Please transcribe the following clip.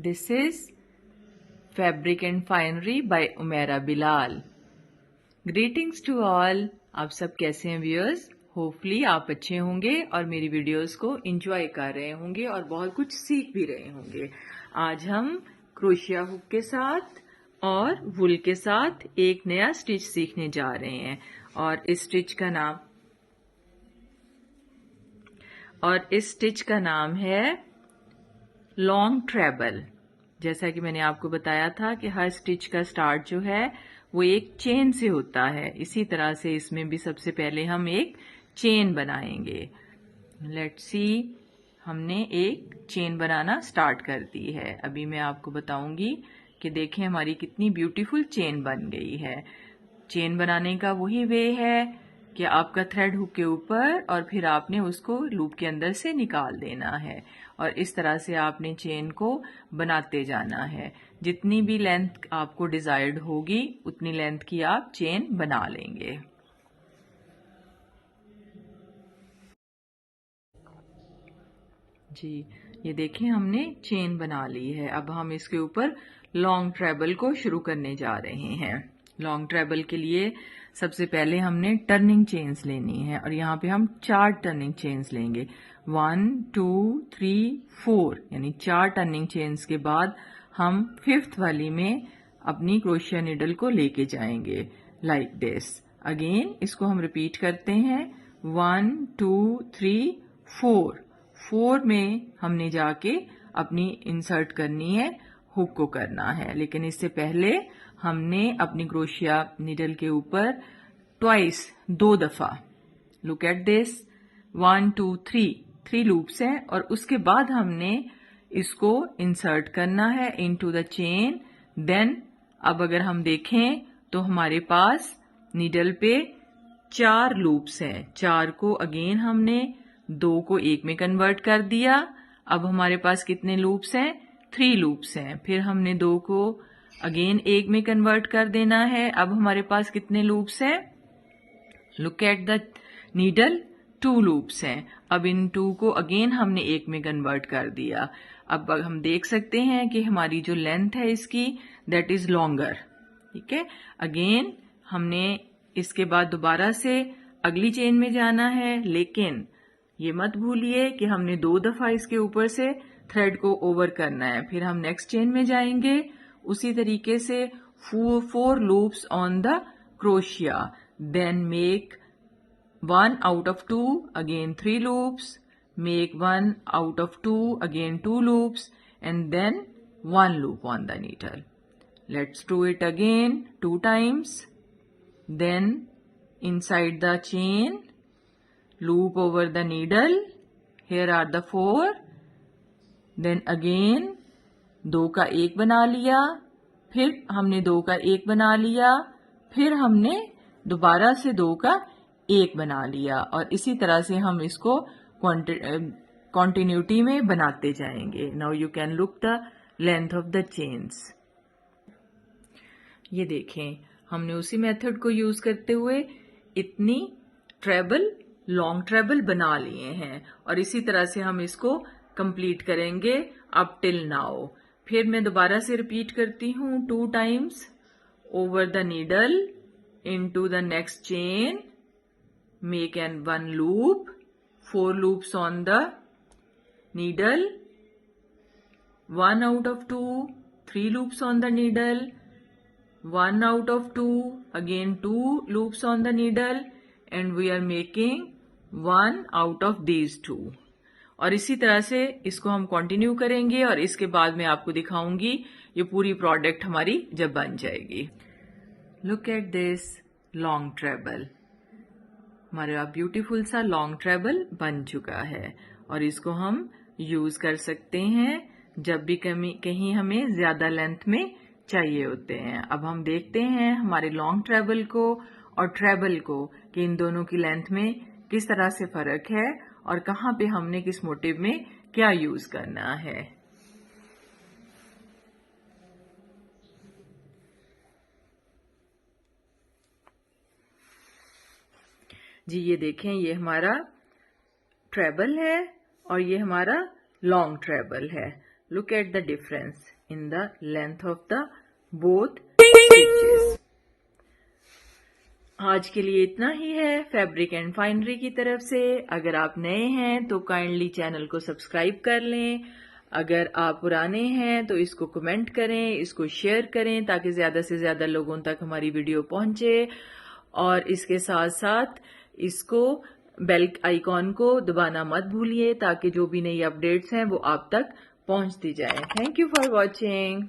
This is Fabric and Finery by Umaira Bilal. Greetings to all. आप सब कैसे हैं व्यूअर्स? होपफुली आप अच्छे होंगे और मेरी वीडियोस को एंजॉय कर रहे होंगे और बहुत कुछ सीख भी रहे होंगे. आज हम क्रोशिया हुक के साथ और वुल के साथ एक नया स्टिच सीखने जा रहे हैं और इस स्टिच का नाम है लॉन्ग ट्रेबल. जैसा कि मैंने आपको बताया था कि हर स्टिच का स्टार्ट जो है वो एक चेन से होता है, इसी तरह से इसमें भी सबसे पहले हम एक चेन बनाएंगे. लेट्स सी, हमने एक चेन बनाना स्टार्ट कर दी है. अभी मैं आपको बताऊंगी कि देखें हमारी कितनी ब्यूटीफुल चेन बन गई है. चेन बनाने का वही वे है कि आपका थ्रेड हुक के ऊपर और फिर आपने उसको लूप के अंदर से निकाल देना है और इस तरह से आपने चेन को बनाते जाना है. जितनी भी लेंथ आपको डिजायर्ड होगी उतनी लेंथ की आप चेन बना लेंगे. जी, ये देखें हमने चेन बना ली है. अब हम इसके ऊपर लॉन्ग ट्रेबल को शुरू करने जा रहे हैं. लॉन्ग ट्रेबल के लिए सबसे पहले हमने टर्निंग चेन्स लेनी है और यहाँ पे हम 4 टर्निंग चेन्स लेंगे. 1 2 3 4 यानी 4 टर्निंग चेन्स के बाद हम 5th वाली में अपनी क्रोशिया नीडल को लेके जाएंगे लाइक दिस. अगेन इसको हम रिपीट करते हैं. 1 2 3 4. 4 में हमने जाके अपनी इंसर्ट करनी है, हुक को करना है. लेकिन इससे पहले हमने अपनी क्रोशिया नीडल के ऊपर ट्वाइस 2 दफा, लुक एट दिस, 1 2 3 लूप्स हैं और उसके बाद हमने इसको इंसर्ट करना है इनटू द चेन. देन अब अगर हम देखें तो हमारे पास नीडल पे 4 लूप्स हैं. 4 को अगेन हमने 2 को 1 में कन्वर्ट कर दिया. अब हमारे पास कितने लूप्स हैं? 3 लूप्स हैं. फिर हमने 2 को अगेन 1 में कन्वर्ट कर देना है. अब हमारे पास कितने लूप्स हैं? Look at the needle, 2 loops हैं. अब इन 2 को अगेन हमने 1 में कन्वर्ट कर दिया. अब हम देख सकते हैं कि हमारी जो लेंथ है इसकी दैट इज लॉन्गर. ठीक है. अगेन हमने इसके बाद दोबारा से अगली चेन में जाना है, लेकिन ये मत भूलिए कि हमने 2 दफा इसके ऊपर से थ्रेड को ओवर करना है. फिर हम नेक्स्ट चेन में जाएंगे उसी तरीके से 4 loops on the crochet. Then make 1 out of 2, again 3 loops, make 1 out of 2, again 2 loops, and then 1 loop on the needle. Let's do it again 2 times. Then inside the chain, loop over the needle. Here are the 4. Then again 2 का 1 बना लिया, फिर हमने 2 का 1 बना लिया, फिर हमने दोबारा से 2 का 1 बना लिया और इसी तरह से हम इसको कॉन्टिन्यूटी में बनाते जाएंगे. Now you can look the length of the chains. ये देखें हमने उसी मेथड को यूज करते हुए इतनी ट्रेबल, लॉन्ग ट्रेबल बना लिए हैं और इसी तरह से हम इसको कंप्लीट करेंगे अप टिल नाउ. फिर मैं दोबारा से रिपीट करती हूँ 2 times. Over the needle into the next chain, make an 1 loop, 4 loops on the needle, 1 out of 2, 3 loops on the needle, 1 out of 2, again 2 loops on the needle, and we are making 1 out of these 2. और इसी तरह से इसको हम continue करेंगे और इसके बाद मैं आपको दिखाऊंगी ये पूरी प्रोडक्ट हमारी जब बन जाएगी. Look at this long treble. हमारा ब्यूटीफुल सा लॉन्ग ट्रेबल बन चुका है और इसको हम यूज कर सकते हैं जब भी कहीं हमें ज्यादा लेंथ में चाहिए होते हैं. अब हम देखते हैं हमारे लॉन्ग ट्रेबल को और ट्रेबल को कि इन दोनों की लेंथ में किस तरह से फर्क है और कहाँ पे हमने किस मोटिव में क्या यूज करना है. जी, ये देखें ये हमारा ट्रेबल है और ये हमारा लॉन्ग ट्रेबल है. Look at the difference in the length of the both stitches. आज के लिए इतना ही है फैब्रिक एंड फाइनरी की तरफ से. अगर आप नए हैं तो काइंडली चैनल को सब्सक्राइब कर लें. अगर आप पुराने हैं तो इसको कमेंट करें, इसको शेयर करें ताकि ज्यादा से ज्यादा लोगों तक हमारी वीडियो पहुंचे. और इसके साथ साथ इसको बेल आइकॉन को दबाना मत भूलिए ताकि जो भी नई अपडेट्स हैं वो आप तक पहुंचती जाए. Thank you for watching.